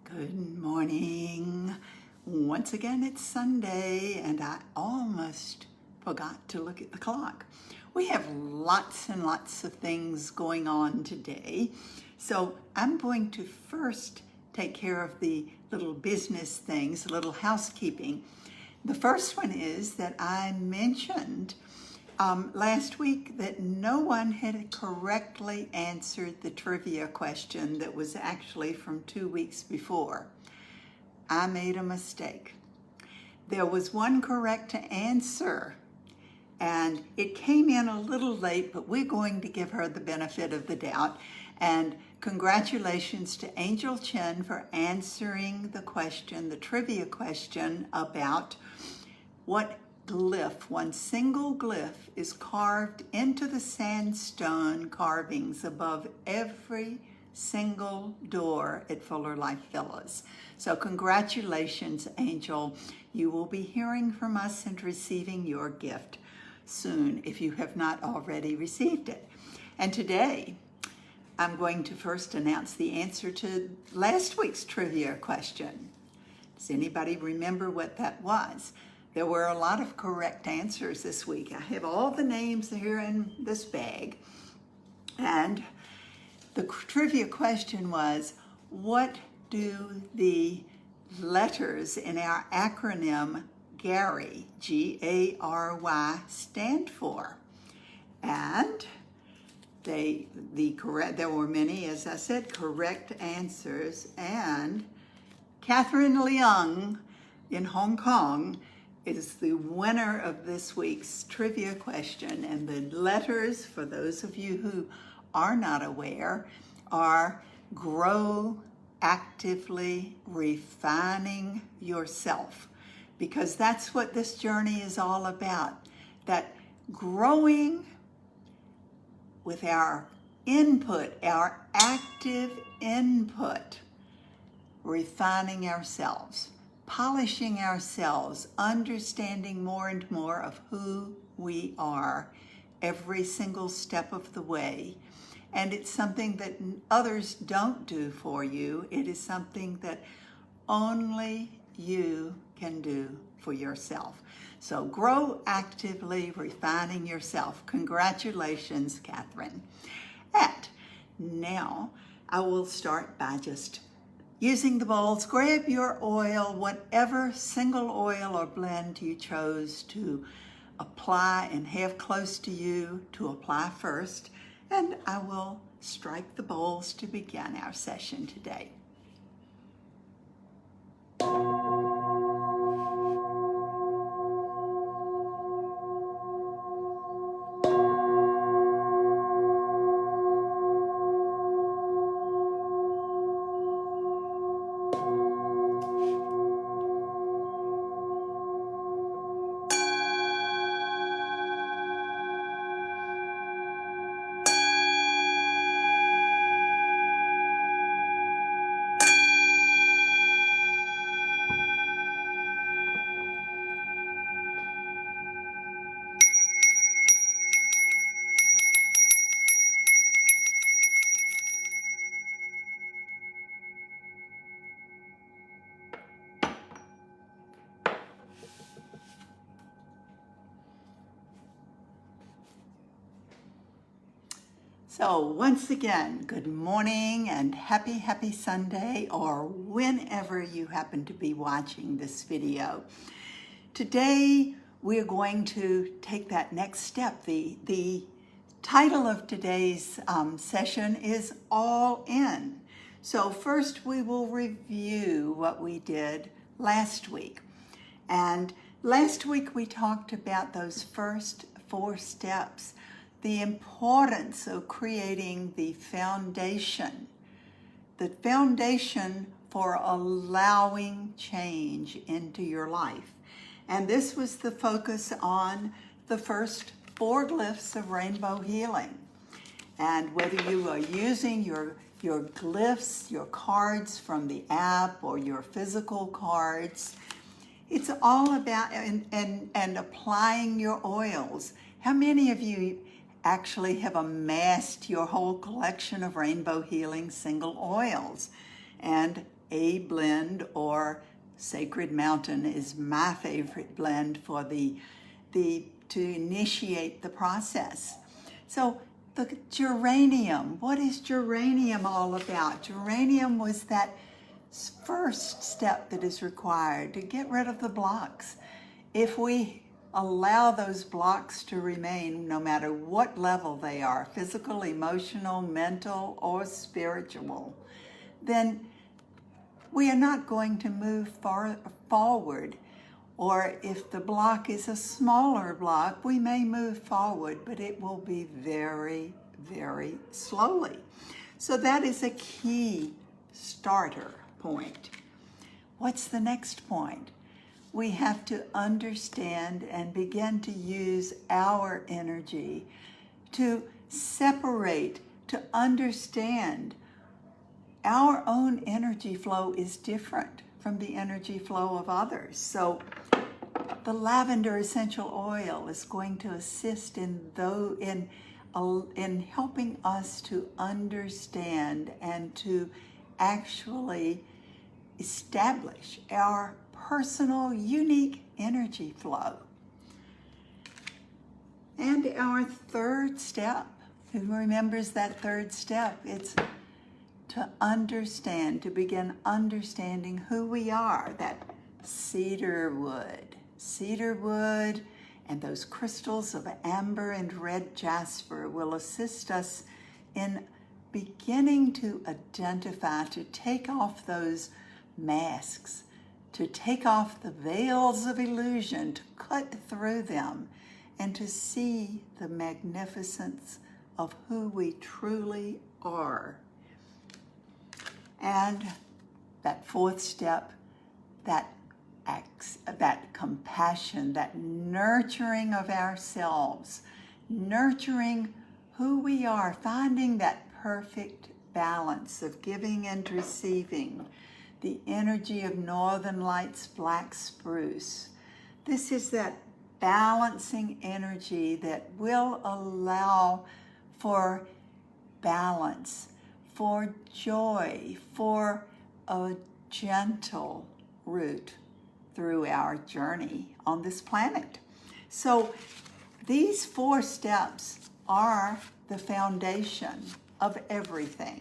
Good morning. Once again, it's Sunday, and I almost forgot to look at the clock. We have lots and lots of things going on today, so I'm going to first take care of the little business things, a little housekeeping. The first one is that I mentioned last week that no one had correctly answered the trivia question that was actually from 2 weeks before. I made a mistake. There was one correct answer, and it came in a little late, but we're going to give her the benefit of the doubt. And congratulations to Angel Chen for answering the question, the trivia question about what glyph, one single glyph, is carved into the sandstone carvings above every single door at Fuller Life Villas. So congratulations, Angel. You will be hearing from us and receiving your gift soon if you have not already received it. And today, I'm going to first announce the answer to last week's trivia question. Does anybody remember what that was? There were a lot of correct answers this week. I have all the names here in this bag. And the trivia question was, what do the letters in our acronym GARY, G-A-R-Y, stand for? And there were many, as I said, correct answers. And Catherine Lelong in Hong Kong is the winner of this week's trivia question. And the letters, for those of you who are not aware, are grow actively refining yourself, because that's what this journey is all about. That growing with our input, our active input, refining ourselves, polishing ourselves, understanding more and more of who we are every single step of the way. And it's something that others don't do for you. It is something that only you can do for yourself. So grow actively, refining yourself. Congratulations, Catherine. And now I will start by just using the bowls. Grab your oil, whatever single oil or blend you chose to apply and have close to you to apply first. And I will strike the bowls to begin our session today. So once again, good morning and happy Sunday, or whenever you happen to be watching this video. Today, we're going to take that next step. The title of today's session is All In. So first, we will review what we did last week. And last week, we talked about those first 4 steps, the importance of creating the foundation for allowing change into your life. And this was the focus on the first 4 glyphs of rainbow healing. And whether you are using your glyphs, your cards from the app, or your physical cards, it's all about and applying your oils. How many of you actually have amassed your whole collection of Rainbow Healing single oils. And a blend, or Sacred Mountain, is my favorite blend for to initiate the process. So the geranium, what is geranium all about? Geranium was that first step that is required to get rid of the blocks. If we allow those blocks to remain, no matter what level they are, physical, emotional, mental, or spiritual, then we are not going to move forward. Or if the block is a smaller block, we may move forward, but it will be very, very slowly. So that is a key starter point. What's the next point? We have to understand and begin to use our energy to separate, to understand our own energy flow is different from the energy flow of others. So the lavender essential oil is going to assist in helping us to understand and to actually establish our personal, unique energy flow. And our third step, who remembers that third step? It's to understand, to begin understanding who we are, that cedar wood and those crystals of amber and red jasper will assist us in beginning to identify, to take off those masks, to take off the veils of illusion, to cut through them, and to see the magnificence of who we truly are. And that fourth step, that compassion, that nurturing of ourselves, nurturing who we are, finding that perfect balance of giving and receiving, the energy of Northern Lights black spruce. This is that balancing energy that will allow for balance, for joy, for a gentle route through our journey on this planet. So these 4 steps are the foundation of everything.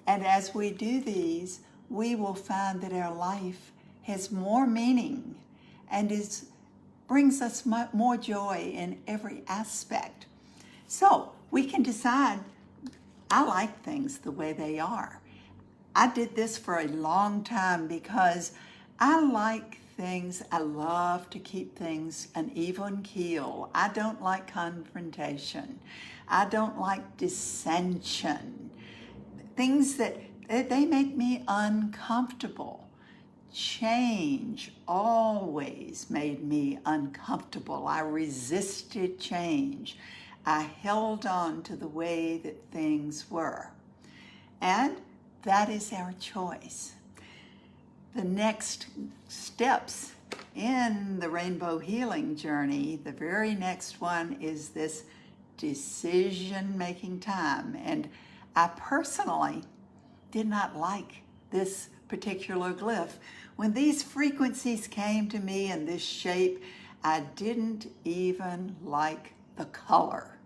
And as we do these, we will find that our life has more meaning and brings us more joy in every aspect. So we can decide, I like things the way they are. I did this for a long time because I like things, I love to keep things an even keel. I don't like confrontation. I don't like dissension. Things that they make me uncomfortable. Change always made me uncomfortable. I resisted change. I held on to the way that things were. And that is our choice. The next steps in the rainbow healing journey, the very next one is this decision-making time. And I personally did not like this particular glyph. When these frequencies came to me in this shape, I didn't even like the color.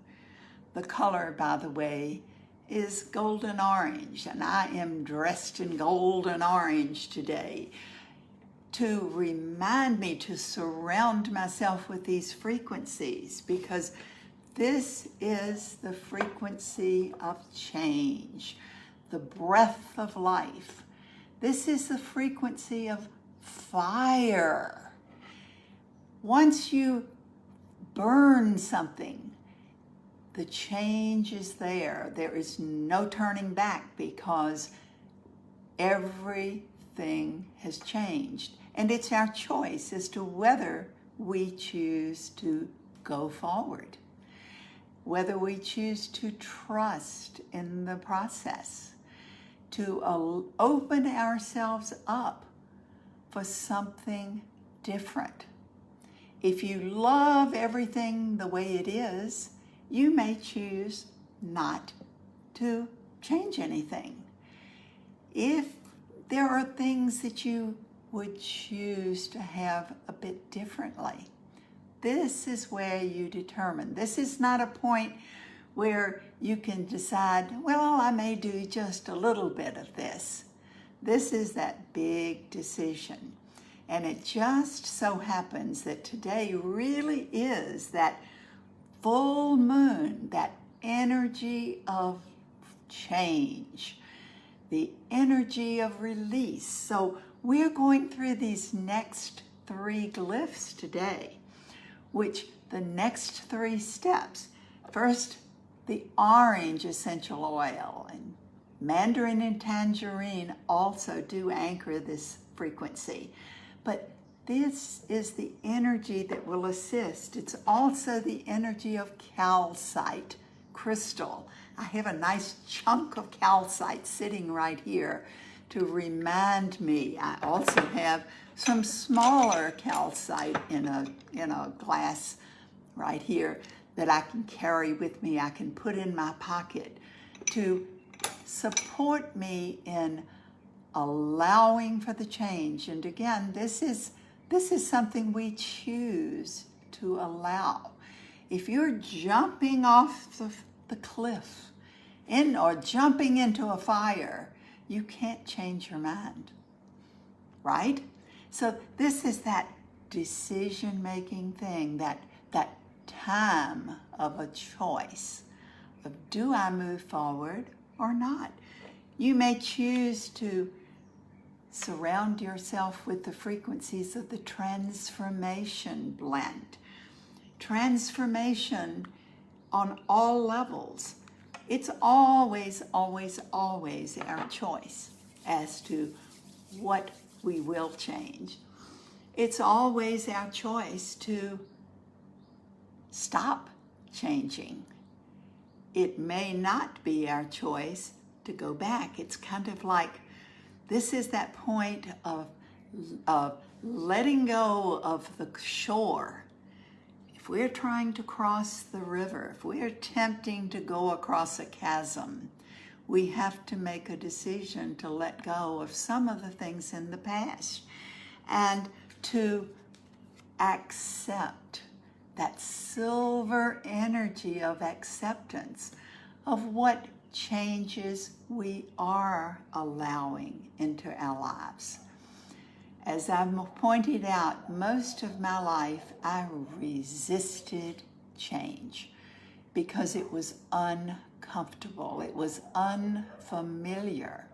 The color, by the way, is golden orange, and I am dressed in golden orange today to remind me to surround myself with these frequencies, because this is the frequency of change, the breath of life. This is the frequency of fire. Once you burn something, the change is there. There is no turning back, because everything has changed. And it's our choice as to whether we choose to go forward, whether we choose to trust in the process, to open ourselves up for something different. If you love everything the way it is, you may choose not to change anything. If there are things that you would choose to have a bit differently, this is where you determine. This is not a point where you can decide, well, I may do just a little bit of this. This is that big decision. And it just so happens that today really is that full moon, that energy of change, the energy of release. So we're going through these next 3 glyphs today, which the next 3 steps. First, the orange essential oil, and mandarin and tangerine also do anchor this frequency. But this is the energy that will assist. It's also the energy of calcite crystal. I have a nice chunk of calcite sitting right here to remind me. I also have some smaller calcite in a glass right here that I can carry with me, I can put in my pocket to support me in allowing for the change. And again, this is something we choose to allow. If you're jumping off the cliff or jumping into a fire, you can't change your mind, right? So this is that decision-making thing, that time of a choice of, do I move forward or not? You may choose to surround yourself with the frequencies of the transformation blend. Transformation on all levels. It's always, always, always our choice as to what we will change. It's always our choice to stop changing. It may not be our choice to go back. It's kind of like, this is that point of letting go of the shore. If we're trying to cross the river, if we're attempting to go across a chasm, we have to make a decision to let go of some of the things in the past and to accept that silver energy of acceptance of what changes we are allowing into our lives. As I've pointed out, most of my life I resisted change because it was uncomfortable, it was unfamiliar.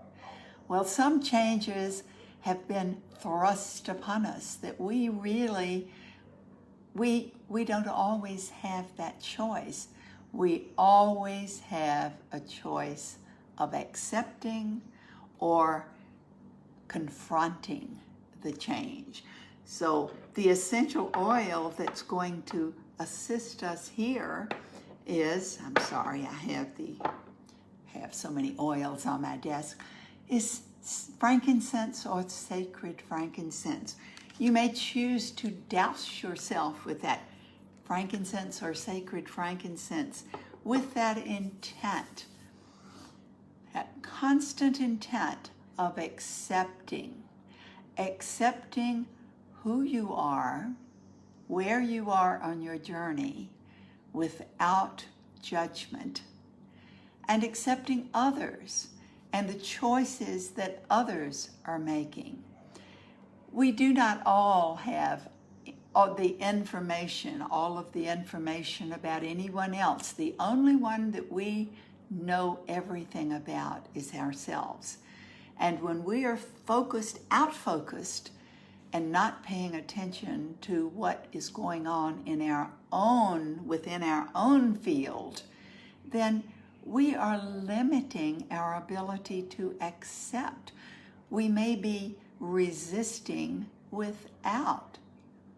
Well, some changes have been thrust upon us that we don't always have that choice. We always have a choice of accepting or confronting the change. So the essential oil that's going to assist us here is, I'm sorry, I have so many oils on my desk, is frankincense or sacred frankincense. You may choose to douse yourself with that frankincense or sacred frankincense with that intent, that constant intent of accepting who you are, where you are on your journey without judgment, and accepting others and the choices that others are making. We do not all have all of the information about anyone else. The only one that we know everything about is ourselves. And when we are out-focused, and not paying attention to what is going on within our own field, then we are limiting our ability to accept. We may be resisting without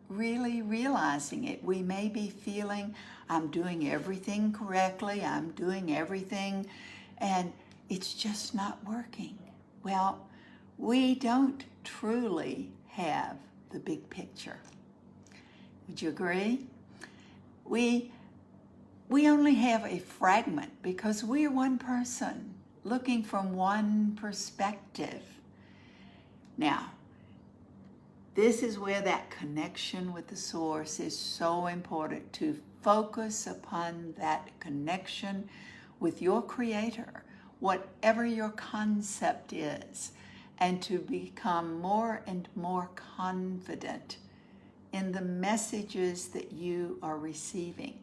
really realizing it. We may be feeling, I'm doing everything correctly, I'm doing everything, and it's just not working. Well, we don't truly have the big picture. Would you agree? We we only have a fragment because we are one person looking from one perspective. Now, this is where that connection with the source is so important, to focus upon that connection with your creator, whatever your concept is, and to become more and more confident in the messages that you are receiving.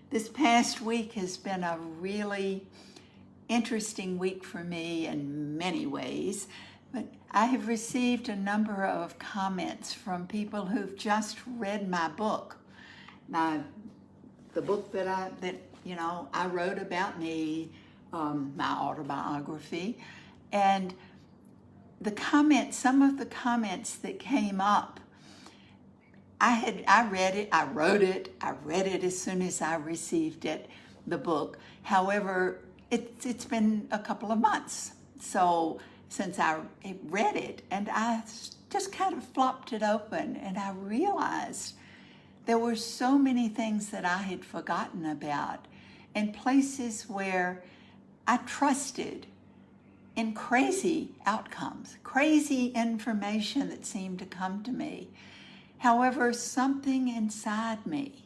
This past week has been a really interesting week for me in many ways, but I have received a number of comments from people who've just read my book. The book that I wrote about me, my autobiography, and some of the comments that came up, I read it, I wrote it, I read it as soon as I received it, the book. However, it's been a couple of months since I read it, and I just kind of flopped it open, and I realized there were so many things that I had forgotten about, and places where I trusted in crazy outcomes, crazy information that seemed to come to me. However, something inside me,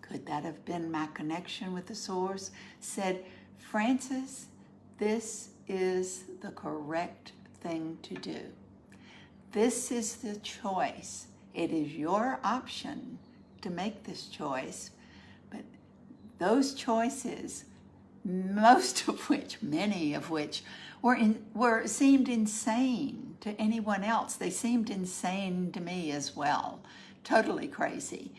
could that have been my connection with the source, said, Frances, this is the correct thing to do. This is the choice. It is your option to make this choice, but those choices, many of which seemed insane to anyone else. They seemed insane to me as well, totally crazy.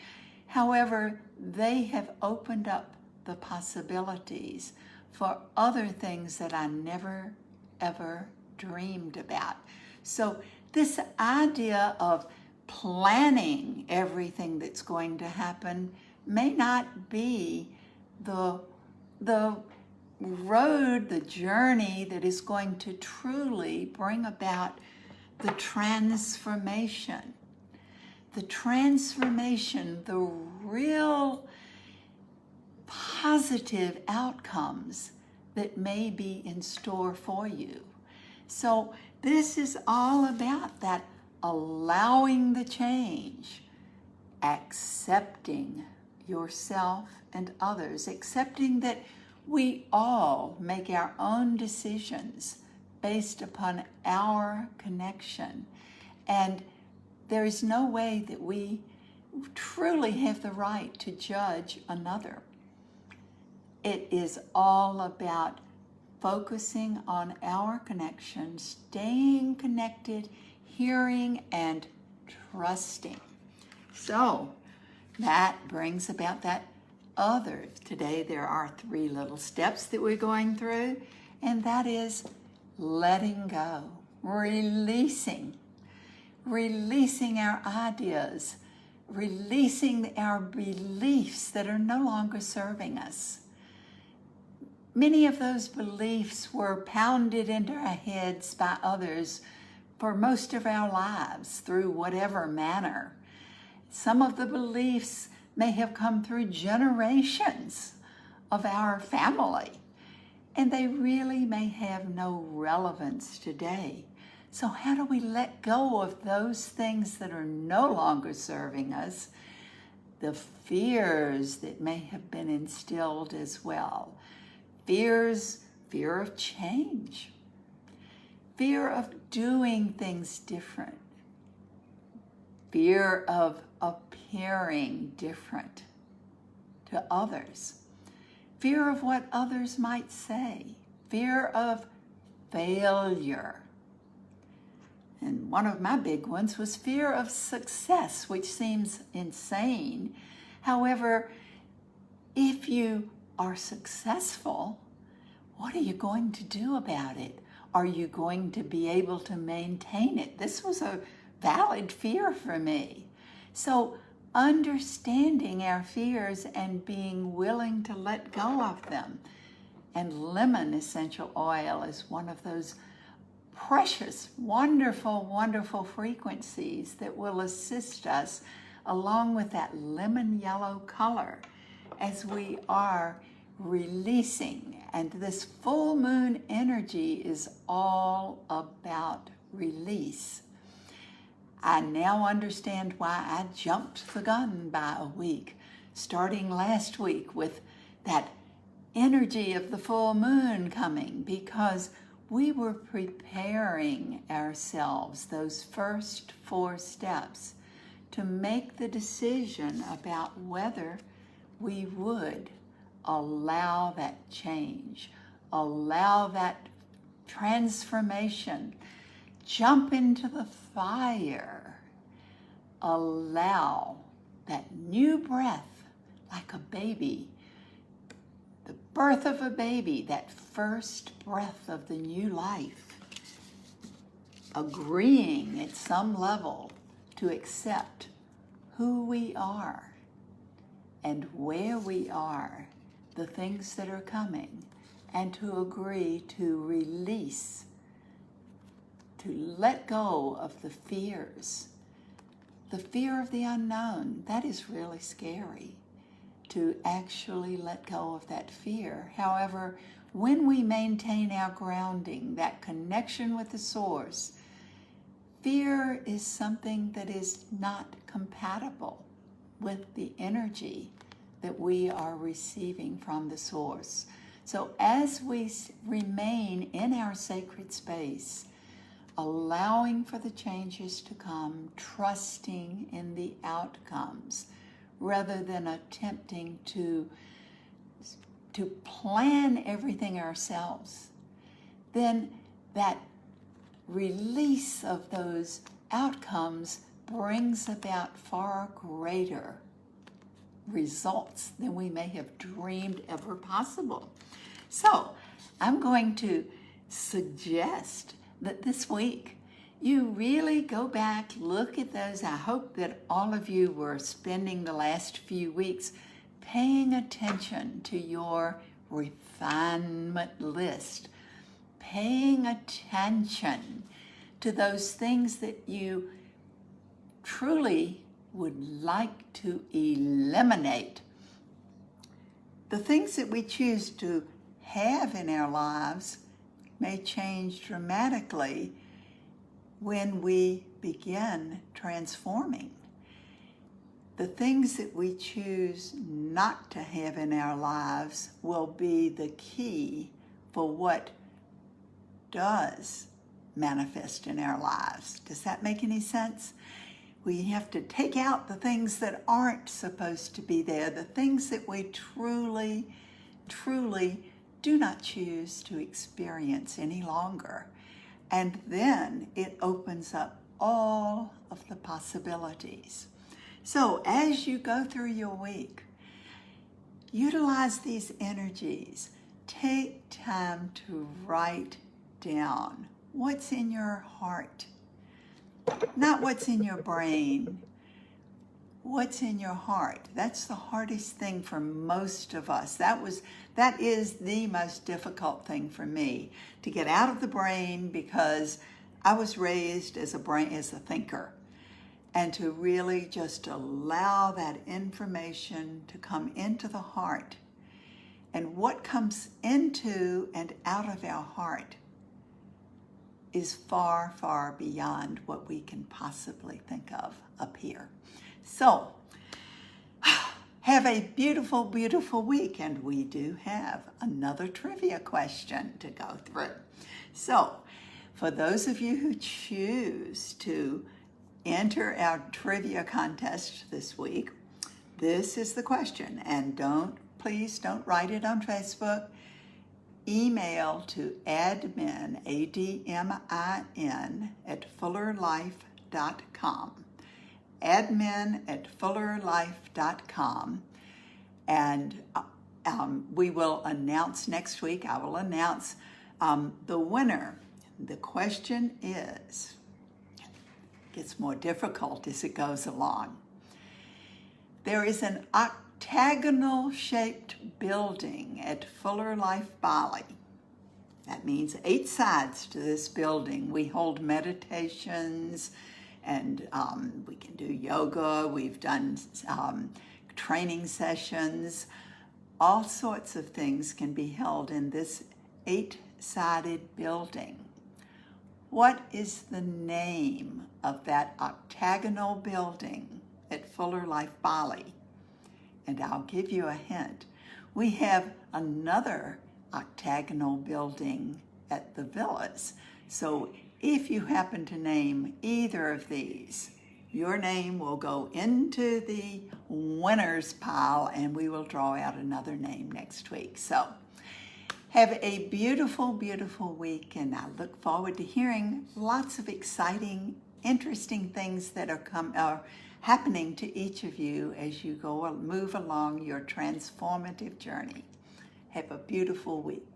However, they have opened up the possibilities for other things that I never, ever dreamed about. So this idea of planning everything that's going to happen may not be the road, the journey that is going to truly bring about the transformation. The transformation, the real positive outcomes that may be in store for you. So this is all about that allowing the change, accepting yourself and others, accepting that we all make our own decisions based upon our connection. And there is no way that we truly have the right to judge another. It is all about focusing on our connection, staying connected, hearing, and trusting. So that brings about that other. Today there are 3 little steps that we're going through, and that is letting go, releasing our ideas, releasing our beliefs that are no longer serving us. Many of those beliefs were pounded into our heads by others for most of our lives through whatever manner. Some of the beliefs may have come through generations of our family, and they really may have no relevance today. So how do we let go of those things that are no longer serving us? The fears that may have been instilled as well. Fear of change, fear of doing things different, fear of appearing different to others, fear of what others might say, fear of failure. And one of my big ones was fear of success, which seems insane. However, if you are successful, what are you going to do about it? Are you going to be able to maintain it? This was a valid fear for me. So understanding our fears and being willing to let go of them. And lemon essential oil is one of those precious, wonderful, wonderful frequencies that will assist us, along with that lemon yellow color, as we are releasing. And this full moon energy is all about release. I now understand why I jumped the gun by a week, starting last week with that energy of the full moon coming, because we were preparing ourselves, those first 4 steps, to make the decision about whether we would allow that change, allow that transformation, jump into the fire, allow that new breath like a baby, the birth of a baby, that first breath of the new life, agreeing at some level to accept who we are and where we are, the things that are coming, and to agree to release, to let go of the fears. The fear of the unknown, that is really scary, to actually let go of that fear. However, when we maintain our grounding, that connection with the source, fear is something that is not compatible with the energy that we are receiving from the source. So as we remain in our sacred space, allowing for the changes to come, trusting in the outcomes, rather than attempting to plan everything ourselves, then that release of those outcomes brings about far greater results than we may have dreamed ever possible. So I'm going to suggest that this week you really go back, look at those. I hope that all of you were spending the last few weeks paying attention to your refinement list, paying attention to those things that you truly would like to eliminate. The things that we choose to have in our lives may change dramatically when we begin transforming. The things that we choose not to have in our lives will be the key for what does manifest in our lives. Does that make any sense? We have to take out the things that aren't supposed to be there, the things that we truly, truly do not choose to experience any longer. And then it opens up all of the possibilities. So as you go through your week, utilize these energies. Take time to write down what's in your heart, not what's in your brain. What's in your heart? That's the hardest thing for most of us. That is the most difficult thing for me, to get out of the brain, because I was raised as a thinker, and to really just allow that information to come into the heart. And what comes into and out of our heart is far, far beyond what we can possibly think of up here. So, have a beautiful, beautiful week, and we do have another trivia question to go through. So, for those of you who choose to enter our trivia contest this week, this is the question, and please don't write it on Facebook. Email to admin, ADMIN, @fullerlife.com. admin@fullerlife.com, and we will announce next week. I will announce the winner. The question is, it gets more difficult as it goes along. There is an octagonal shaped building at Fuller Life Bali. That means 8 sides to this building. We hold meditations, and we can do yoga. We've done training sessions, all sorts of things can be held in this 8-sided building. What is the name of that octagonal building at Fuller Life Bali? And I'll give you a hint. We have another octagonal building at the villas. So if you happen to name either of these, your name will go into the winners pile and we will draw out another name next week. So have a beautiful, beautiful week, and I look forward to hearing lots of exciting, interesting things that are happening to each of you as you move along your transformative journey. Have a beautiful week.